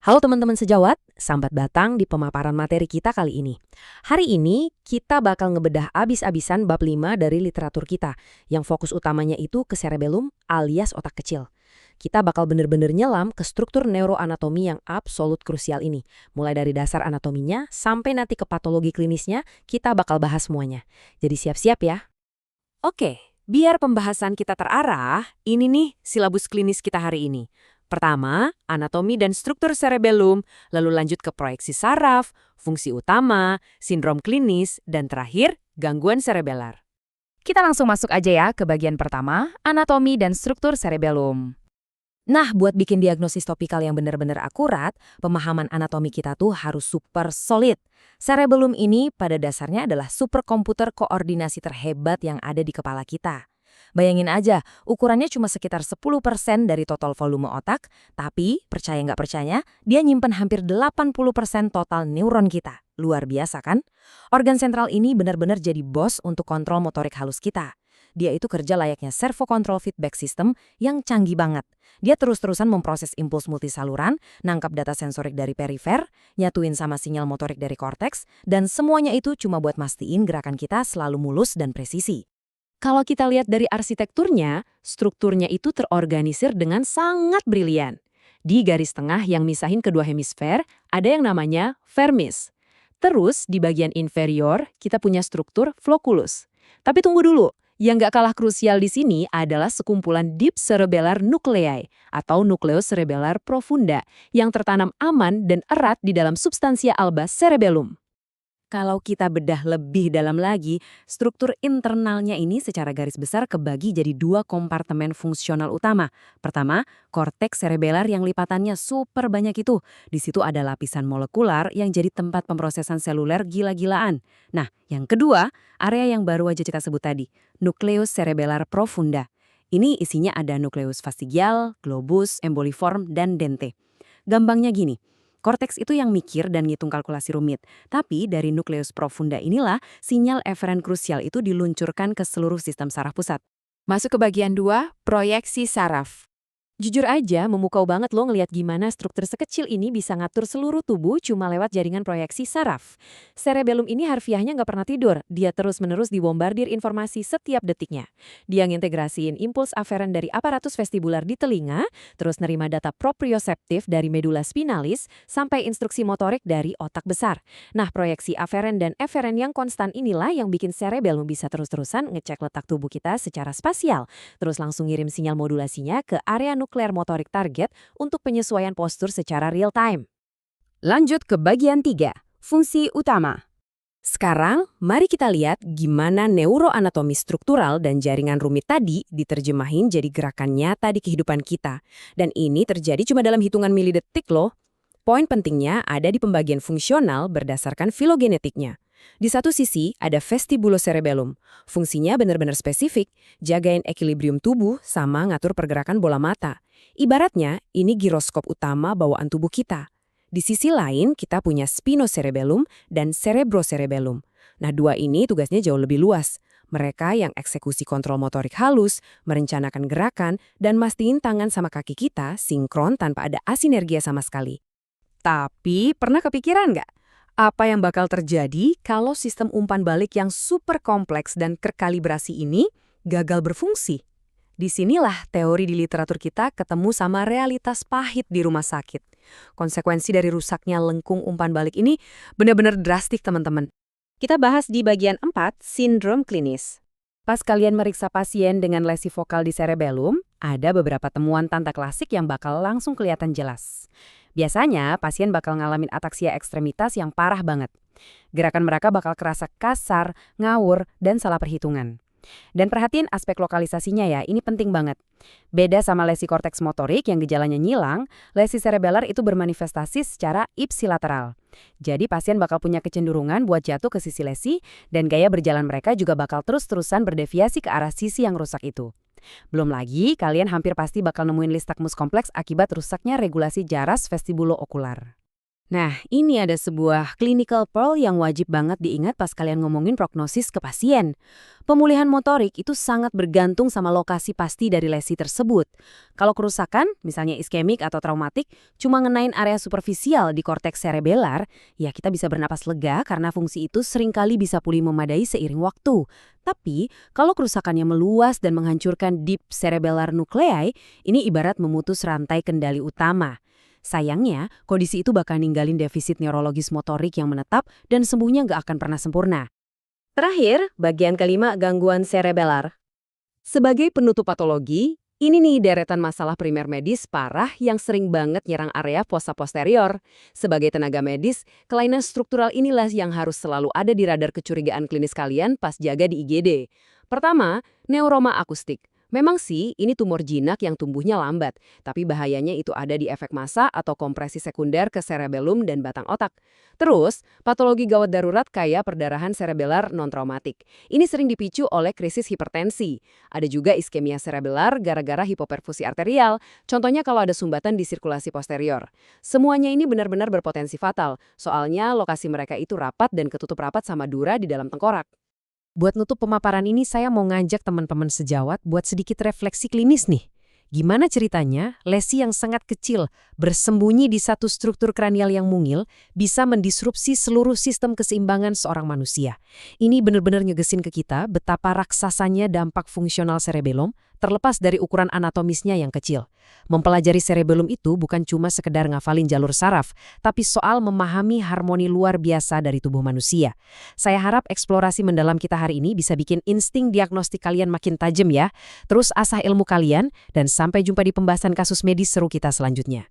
Halo teman-teman sejawat, sambat datang di pemaparan materi kita kali ini. Hari ini kita bakal ngebedah abis-abisan bab 5 dari literatur kita, yang fokus utamanya itu ke cerebellum alias otak kecil. Kita bakal bener-bener nyelam ke struktur neuroanatomi yang absolut krusial ini. Mulai dari dasar anatominya sampai nanti ke patologi klinisnya, kita bakal bahas semuanya. Jadi siap-siap ya. Oke, biar pembahasan kita terarah, ini nih silabus klinis kita hari ini. Pertama, anatomi dan struktur cerebellum, lalu lanjut ke proyeksi saraf, fungsi utama, sindrom klinis, dan terakhir, gangguan cerebellar. Kita langsung masuk aja ya ke bagian pertama, anatomi dan struktur cerebellum. Nah, buat bikin diagnosis topikal yang benar-benar akurat, pemahaman anatomi kita tuh harus super solid. Cerebellum ini pada dasarnya adalah superkomputer koordinasi terhebat yang ada di kepala kita. Bayangin aja, ukurannya cuma sekitar 10% dari total volume otak, tapi percaya nggak percaya, dia nyimpen hampir 80% total neuron kita. Luar biasa kan? Organ sentral ini benar-benar jadi bos untuk kontrol motorik halus kita. Dia itu kerja layaknya servo control feedback system yang canggih banget. Dia terus-terusan memproses impuls multisaluran, nangkap data sensorik dari perifer, nyatuin sama sinyal motorik dari korteks, dan semuanya itu cuma buat mastiin gerakan kita selalu mulus dan presisi. Kalau kita lihat dari arsitekturnya, strukturnya itu terorganisir dengan sangat brilian. Di garis tengah yang misahin kedua hemisfer, ada yang namanya vermis. Terus, di bagian inferior, kita punya struktur flocculus. Tapi tunggu dulu, yang nggak kalah krusial di sini adalah sekumpulan deep cerebellar nuclei atau nucleus cerebellar profunda yang tertanam aman dan erat di dalam substansia alba cerebellum. Kalau kita bedah lebih dalam lagi, struktur internalnya ini secara garis besar kebagi jadi dua kompartemen fungsional utama. Pertama, korteks cerebellar yang lipatannya super banyak itu. Di situ ada lapisan molekular yang jadi tempat pemrosesan seluler gila-gilaan. Nah, yang kedua, area yang baru aja kita sebut tadi, nucleus cerebellar profunda. Ini isinya ada nucleus fastigial, globus, emboliform, dan dente. Gampangnya gini. Korteks itu yang mikir dan ngitung kalkulasi rumit. Tapi dari nukleus profunda inilah sinyal eferen krusial itu diluncurkan ke seluruh sistem saraf pusat. Masuk ke bagian 2, proyeksi saraf. Jujur aja, memukau banget lo ngeliat gimana struktur sekecil ini bisa ngatur seluruh tubuh cuma lewat jaringan proyeksi saraf. Cerebellum ini harfiahnya nggak pernah tidur, dia terus-menerus dibombardir informasi setiap detiknya. Dia ngintegrasiin impuls aferen dari aparatus vestibular di telinga, terus nerima data proprioseptif dari medula spinalis, sampai instruksi motorik dari otak besar. Nah, proyeksi aferen dan eferen yang konstan inilah yang bikin cerebellum bisa terus-terusan ngecek letak tubuh kita secara spasial, terus langsung ngirim sinyal modulasinya ke area nuklear motorik target untuk penyesuaian postur secara real time. Lanjut ke bagian 3, fungsi utama. Sekarang, mari kita lihat gimana neuroanatomi struktural dan jaringan rumit tadi diterjemahin jadi gerakan nyata di kehidupan kita. Dan ini terjadi cuma dalam hitungan milidetik loh. Poin pentingnya ada di pembagian fungsional berdasarkan filogenetiknya. Di satu sisi ada vestibulocerebellum. Fungsinya benar-benar spesifik, jagain equilibrium tubuh sama ngatur pergerakan bola mata. Ibaratnya, ini giroskop utama bawaan tubuh kita. Di sisi lain, kita punya spinocerebellum dan cerebrocerebellum. Nah, dua ini tugasnya jauh lebih luas. Mereka yang eksekusi kontrol motorik halus, merencanakan gerakan, dan mastiin tangan sama kaki kita sinkron tanpa ada asinergia sama sekali. Tapi, pernah kepikiran nggak? Apa yang bakal terjadi kalau sistem umpan balik yang super kompleks dan terkalibrasi ini gagal berfungsi? Disinilah teori di literatur kita ketemu sama realitas pahit di rumah sakit. Konsekuensi dari rusaknya lengkung umpan balik ini benar-benar drastik, teman-teman. Kita bahas di bagian 4, sindrom klinis. Pas kalian meriksa pasien dengan lesi vokal di cerebellum, ada beberapa temuan tanda klasik yang bakal langsung kelihatan jelas. Biasanya, pasien bakal ngalamin ataksia ekstremitas yang parah banget. Gerakan mereka bakal kerasa kasar, ngawur, dan salah perhitungan. Dan perhatiin aspek lokalisasinya ya, ini penting banget. Beda sama lesi korteks motorik yang gejalanya nyilang, lesi cerebellar itu bermanifestasi secara ipsilateral. Jadi pasien bakal punya kecenderungan buat jatuh ke sisi lesi, dan gaya berjalan mereka juga bakal terus-terusan berdeviasi ke arah sisi yang rusak itu. Belum lagi, kalian hampir pasti bakal nemuin nystagmus kompleks akibat rusaknya regulasi jaras vestibulo-okular. Nah, ini ada sebuah clinical pearl yang wajib banget diingat pas kalian ngomongin prognosis ke pasien. Pemulihan motorik itu sangat bergantung sama lokasi pasti dari lesi tersebut. Kalau kerusakan, misalnya iskemik atau traumatik, cuma ngenain area superficial di korteks cerebellar, ya kita bisa bernapas lega karena fungsi itu seringkali bisa pulih memadai seiring waktu. Tapi, kalau kerusakannya meluas dan menghancurkan deep cerebellar nuclei, ini ibarat memutus rantai kendali utama. Sayangnya, kondisi itu bakal ninggalin defisit neurologis motorik yang menetap dan sembuhnya nggak akan pernah sempurna. Terakhir, bagian kelima gangguan cerebellar. Sebagai penutup patologi, ini nih deretan masalah primer medis parah yang sering banget nyerang area fossa posterior. Sebagai tenaga medis, kelainan struktural inilah yang harus selalu ada di radar kecurigaan klinis kalian pas jaga di IGD. Pertama, neuroma akustik. Memang sih, ini tumor jinak yang tumbuhnya lambat, tapi bahayanya itu ada di efek massa atau kompresi sekunder ke cerebellum dan batang otak. Terus, patologi gawat darurat kayak perdarahan cerebellar non-traumatik. Ini sering dipicu oleh krisis hipertensi. Ada juga iskemia cerebellar gara-gara hipoperfusi arterial, contohnya kalau ada sumbatan di sirkulasi posterior. Semuanya ini benar-benar berpotensi fatal, soalnya lokasi mereka itu rapat dan ketutup rapat sama dura di dalam tengkorak. Buat nutup pemaparan ini, saya mau ngajak teman-teman sejawat buat sedikit refleksi klinis nih. Gimana ceritanya lesi yang sangat kecil, bersembunyi di satu struktur kranial yang mungil, bisa mendisrupsi seluruh sistem keseimbangan seorang manusia? Ini benar-benar ngegesin ke kita betapa raksasanya dampak fungsional cerebellum, terlepas dari ukuran anatomisnya yang kecil. Mempelajari cerebellum itu bukan cuma sekedar ngafalin jalur saraf, tapi soal memahami harmoni luar biasa dari tubuh manusia. Saya harap eksplorasi mendalam kita hari ini bisa bikin insting diagnostik kalian makin tajam ya. Terus asah ilmu kalian, dan sampai jumpa di pembahasan kasus medis seru kita selanjutnya.